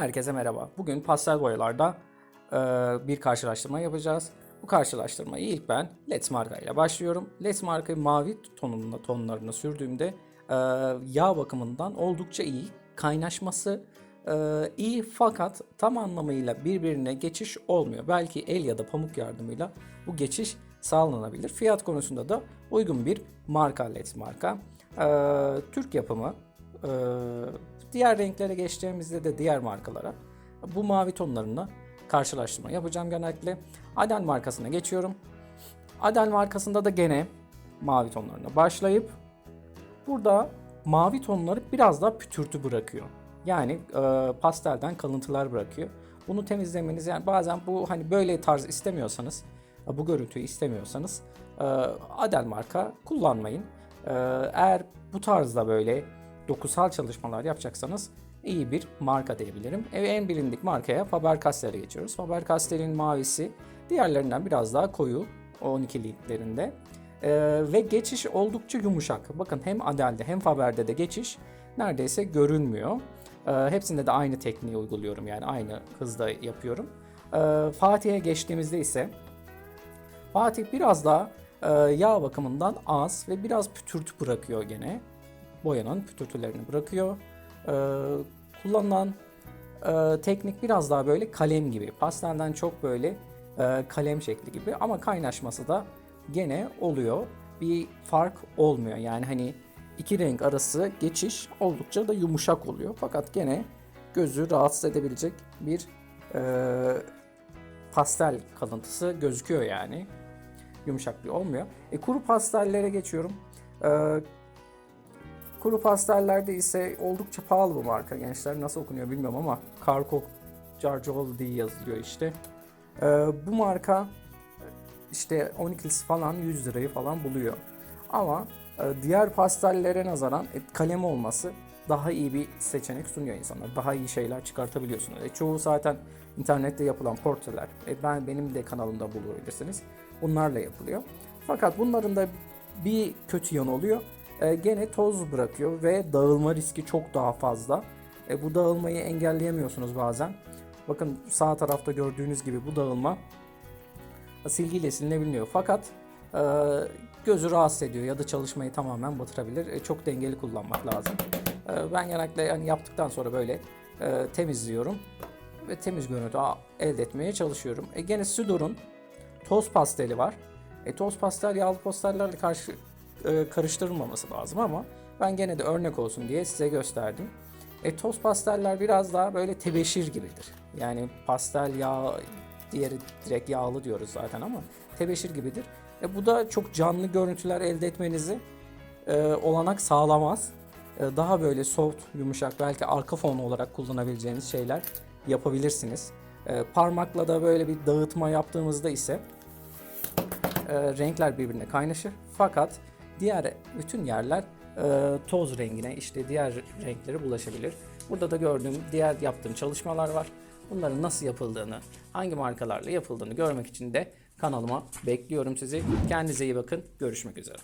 Herkese merhaba. Bugün pastel boyalarda bir karşılaştırma yapacağız. Bu karşılaştırmayı ilk ben Let's Marka ile başlıyorum. Let's Marka'yı mavi tonlarına sürdüğümde yağ bakımından oldukça iyi. Kaynaşması iyi fakat tam anlamıyla birbirine geçiş olmuyor. Belki el ya da pamuk yardımıyla bu geçiş sağlanabilir. Fiyat konusunda da uygun bir marka Let's Marka. Türk yapımı. Diğer renklere geçtiğimizde de diğer markalara bu mavi tonlarına karşılaştırma yapacağım genellikle. Adel markasına geçiyorum. Adel markasında da gene mavi tonlarına başlayıp burada mavi tonları biraz daha pütürtü bırakıyor. Yani pastelden kalıntılar bırakıyor. Bunu temizlemeniz, yani bazen bu hani böyle tarz istemiyorsanız, bu görüntüyü istemiyorsanız Adel marka kullanmayın. Eğer bu tarzda böyle dokusal çalışmalar yapacaksanız iyi bir marka diyebilirim. En bilindik markaya Faber-Castell'e geçiyoruz. Faber-Castell'in mavisi diğerlerinden biraz daha koyu, 12'liklerinde. Ve geçiş oldukça yumuşak. Bakın hem Adel'de hem Faber'de de geçiş neredeyse görünmüyor. Hepsinde de aynı tekniği uyguluyorum, yani aynı hızda yapıyorum. Fatih'e geçtiğimizde ise Fatih biraz daha yağ bakımından az ve biraz pütürtü bırakıyor gene. Boyanın pütürtülerini bırakıyor. Kullanılan teknik biraz daha böyle kalem gibi. Pastelden çok böyle kalem şekli gibi, ama kaynaşması da gene oluyor. Bir fark olmuyor. Yani hani iki renk arası geçiş oldukça da yumuşak oluyor. Fakat gene gözü rahatsız edebilecek bir pastel kalıntısı gözüküyor yani. Yumuşak bir olmuyor. Kuru pastellere geçiyorum. Kuru pastellerde ise oldukça pahalı bu marka gençler. Nasıl okunuyor bilmiyorum ama Carco Giorgiolo diye yazılıyor işte. Bu marka işte 12'lisi falan 100 lirayı falan buluyor. Ama diğer pastellere nazaran kalem olması daha iyi bir seçenek sunuyor insanlara. Daha iyi şeyler çıkartabiliyorsunuz. Çoğu zaten internette yapılan portreler. Benim de kanalımda bulabilirsiniz. Bunlarla yapılıyor. Fakat bunların da bir kötü yanı oluyor. Gene toz bırakıyor ve dağılma riski çok daha fazla. Bu dağılmayı engelleyemiyorsunuz bazen. Bakın sağ tarafta gördüğünüz gibi bu dağılma silgiyle silinebiliyor. Fakat gözü rahatsız ediyor ya da çalışmayı tamamen batırabilir. Çok dengeli kullanmak lazım. Ben genellikle yani yaptıktan sonra böyle temizliyorum ve temiz görüntü elde etmeye çalışıyorum. Gene Sudor'un toz pasteli var. Toz pastel yağlı pastellerle karıştırılmaması lazım, ama ben gene de örnek olsun diye size gösterdim. Toz pasteller biraz daha böyle tebeşir gibidir. Yani pastel yağ, diğeri direkt yağlı diyoruz zaten, ama tebeşir gibidir. Bu da çok canlı görüntüler elde etmenizi olanak sağlamaz. Daha böyle soft, yumuşak, belki arka fon olarak kullanabileceğiniz şeyler yapabilirsiniz. Parmakla da böyle bir dağıtma yaptığımızda ise renkler birbirine kaynaşır. Fakat diğer bütün yerler toz rengine, işte diğer renklere bulaşabilir. Burada da diğer yaptığım çalışmalar var. Bunların nasıl yapıldığını, hangi markalarla yapıldığını görmek için de kanalıma bekliyorum sizi. Kendinize iyi bakın. Görüşmek üzere.